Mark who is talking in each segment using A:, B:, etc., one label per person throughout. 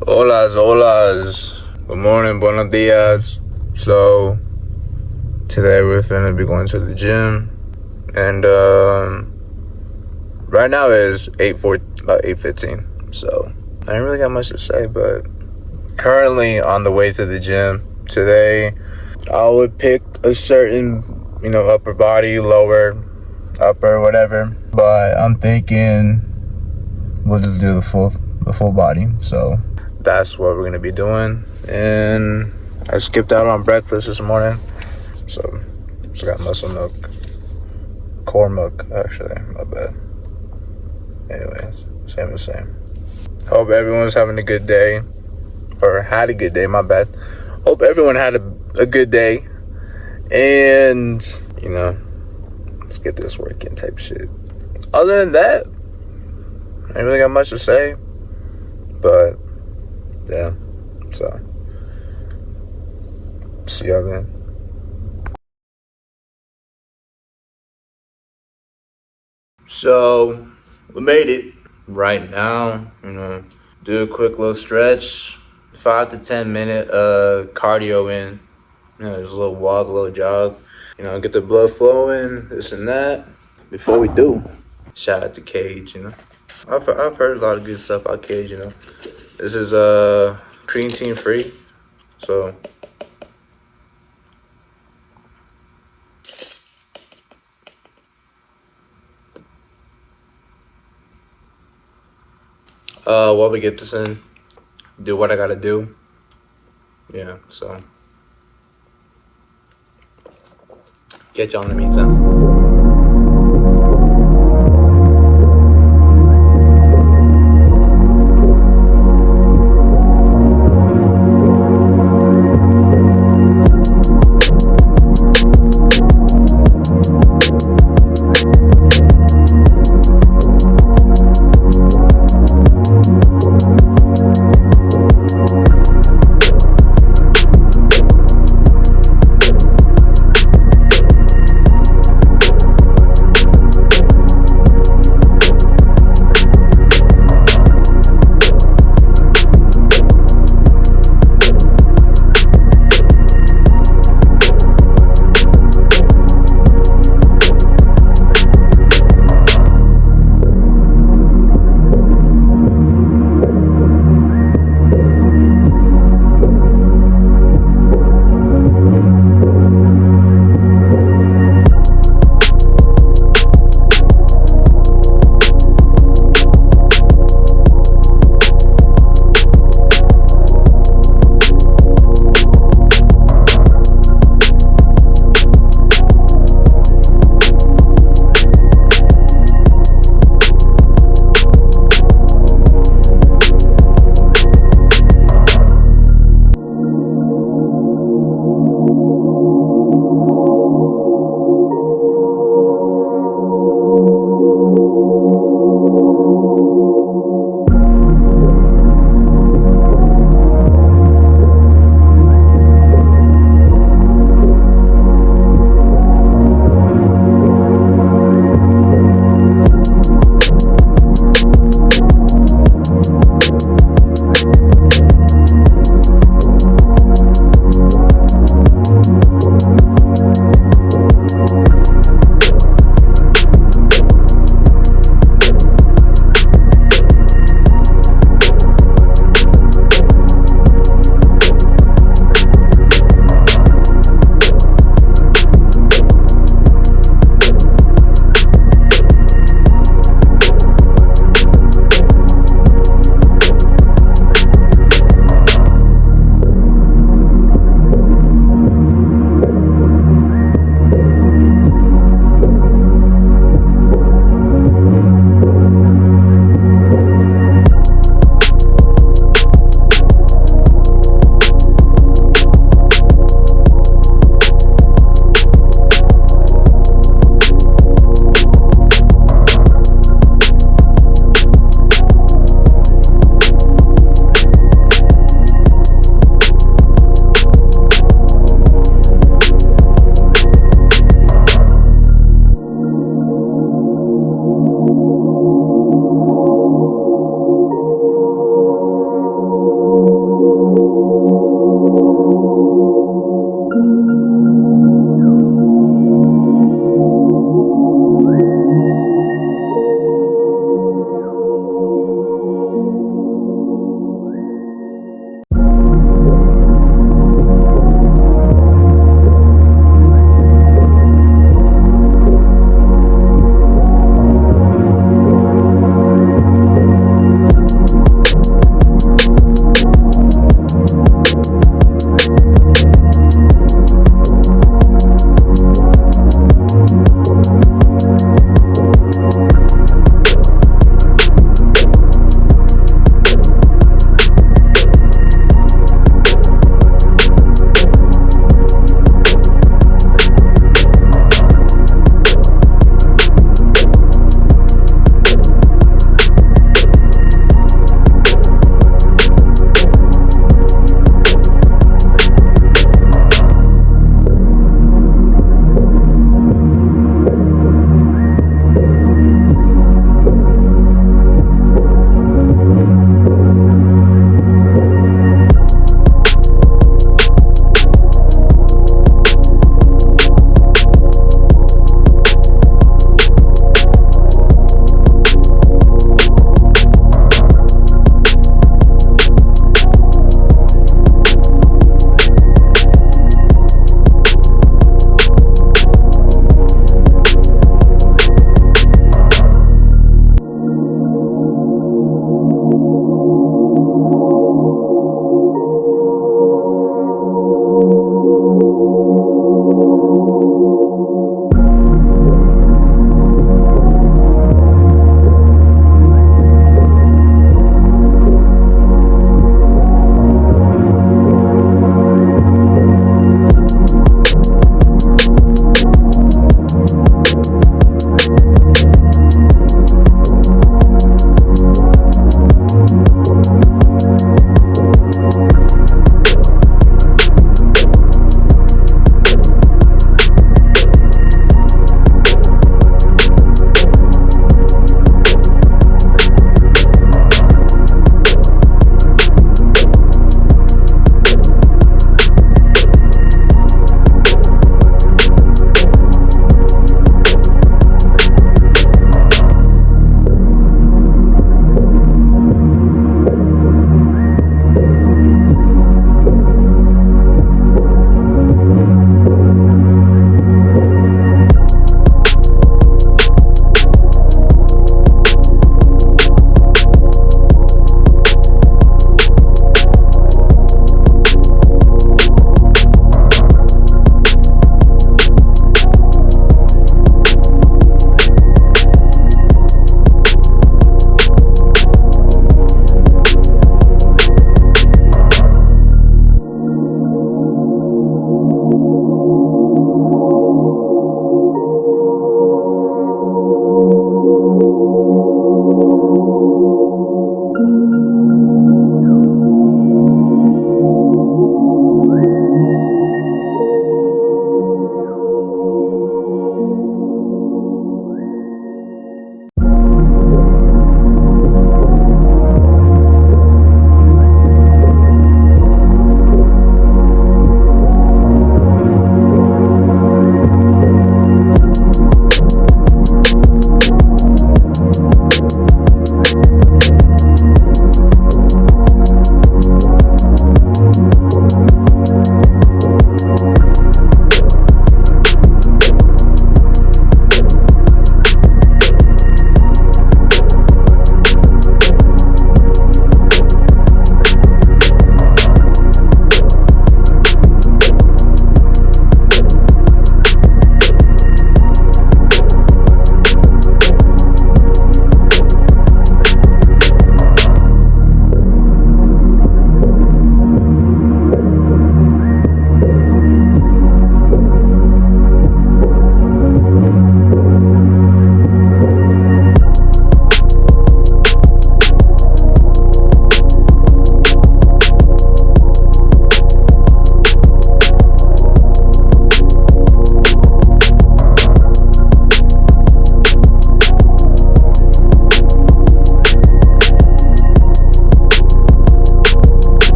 A: Holas, holas. Good morning, buenos dias. So, today we're finna be going to the gym. And, right now is about 8:15. So, I ain't really got much to say, but currently on the way to the gym. Today, I would pick a certain, upper body, lower, upper, whatever. But I'm thinking we'll just do the full body. So, that's what we're gonna be doing. And I skipped out on breakfast this morning, so just got muscle milk, corn milk actually, my bad. Anyways, same. Hope everyone's having a good day, or had a good day, my bad. Hope everyone had a good day, and let's get this working type shit. Other than that, I ain't really got much to say, but yeah, so see y'all then. So we made it. Right now, do a quick little stretch, 5 to 10 minute cardio in. Just a little walk, a little jog. Get the blood flowing, this and that. Before we do, shout out to Cage. I've heard a lot of good stuff about Cage. This is creatine free, so. While we get this in, do what I gotta do. Yeah, so. Catch y'all in the meantime.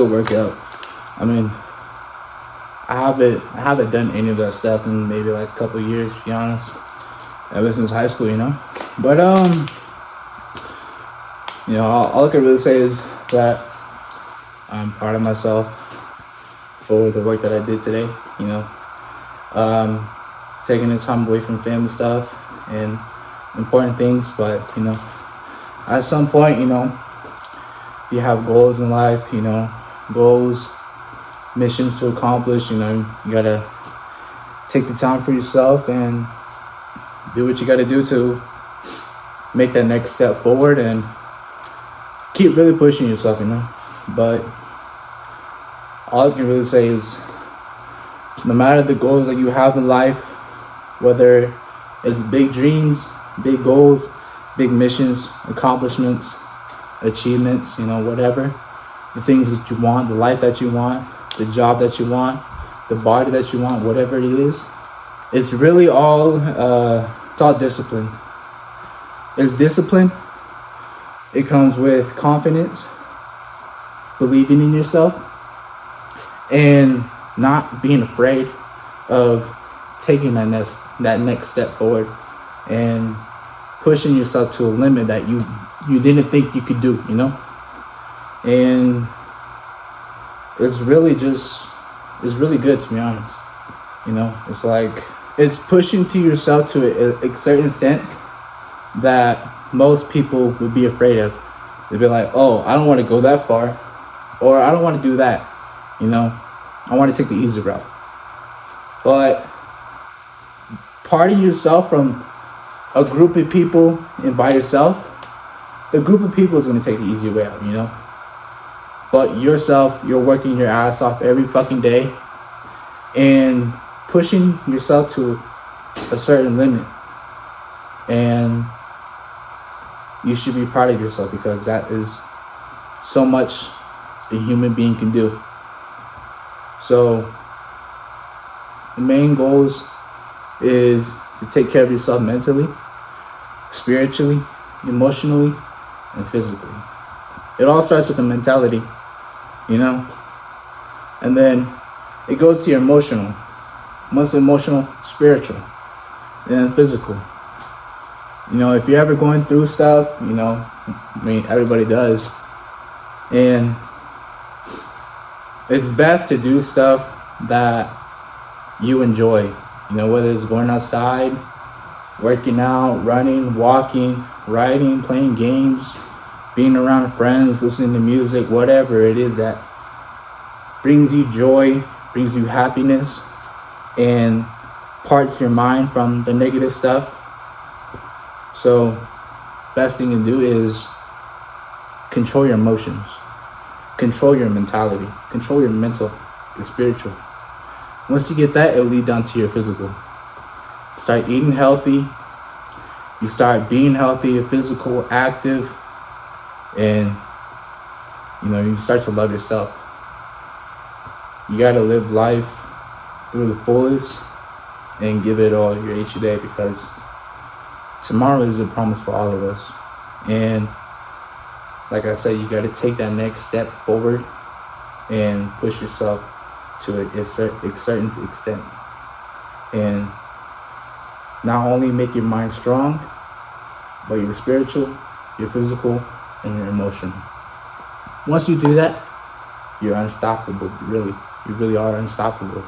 B: good workout. I mean, I haven't done any of that stuff in maybe like a couple of years, to be honest. Ever since high school, you know. But you know, all I can really say is that I'm proud of myself for the work that I did today. You know, taking the time away from family stuff and important things, but you know, at some point, you know, if you have goals in life, you know, goals, missions to accomplish, you know, you gotta take the time for yourself and do what you gotta do to make that next step forward and keep really pushing yourself, you know. But all I can really say is, no matter the goals that you have in life, whether it's big dreams, big goals, big missions, accomplishments, achievements, you know, whatever, the things that you want, the life that you want, the job that you want, the body that you want, whatever it is, it's really all it's all discipline. There's discipline. It comes with confidence, believing in yourself, and not being afraid of taking that next step forward and pushing yourself to a limit that you didn't think you could do, you know. And it's really good, to be honest. You know, it's like, it's pushing to yourself to a certain extent that most people would be afraid of. They'd be like, oh, I don't want to go that far, or I don't want to do that, you know. I want to take the easy route. But parting yourself from a group of people and by yourself, the group of people is going to take the easy way out, you know. But yourself, you're working your ass off every fucking day and pushing yourself to a certain limit. And you should be proud of yourself, because that is so much a human being can do. So the main goals is to take care of yourself mentally, spiritually, emotionally, and physically. It all starts with the mentality, you know, and then it goes to your emotional. Once emotional, spiritual, and then physical. You know, if you're ever going through stuff, you know, I mean, everybody does, and it's best to do stuff that you enjoy, you know, whether it's going outside, working out, running, walking, riding, playing games, being around friends, listening to music, whatever it is that brings you joy, brings you happiness, and parts your mind from the negative stuff. So best thing to do is control your emotions, control your mentality, control your mental, your spiritual. Once you get that, it'll lead down to your physical. Start eating healthy. You start being healthy, physical, active, and you know, you start to love yourself. You gotta live life through the fullest and give it all your each day, because tomorrow is a promise for all of us. And like I said, you gotta take that next step forward and push yourself to a certain extent, and not only make your mind strong, but your spiritual, your physical, and your emotional. Once you do that, you're unstoppable. You really are unstoppable.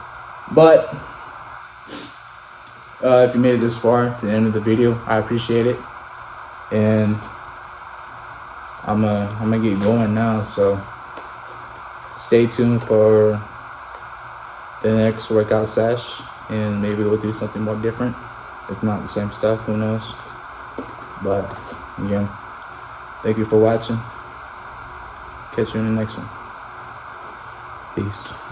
B: But if you made it this far to the end of the video, I appreciate it, and I'm gonna get going now. So stay tuned for the next workout sesh, and maybe we'll do something more different. If not the same stuff, who knows? But again, thank you for watching. Catch you in the next one. Peace.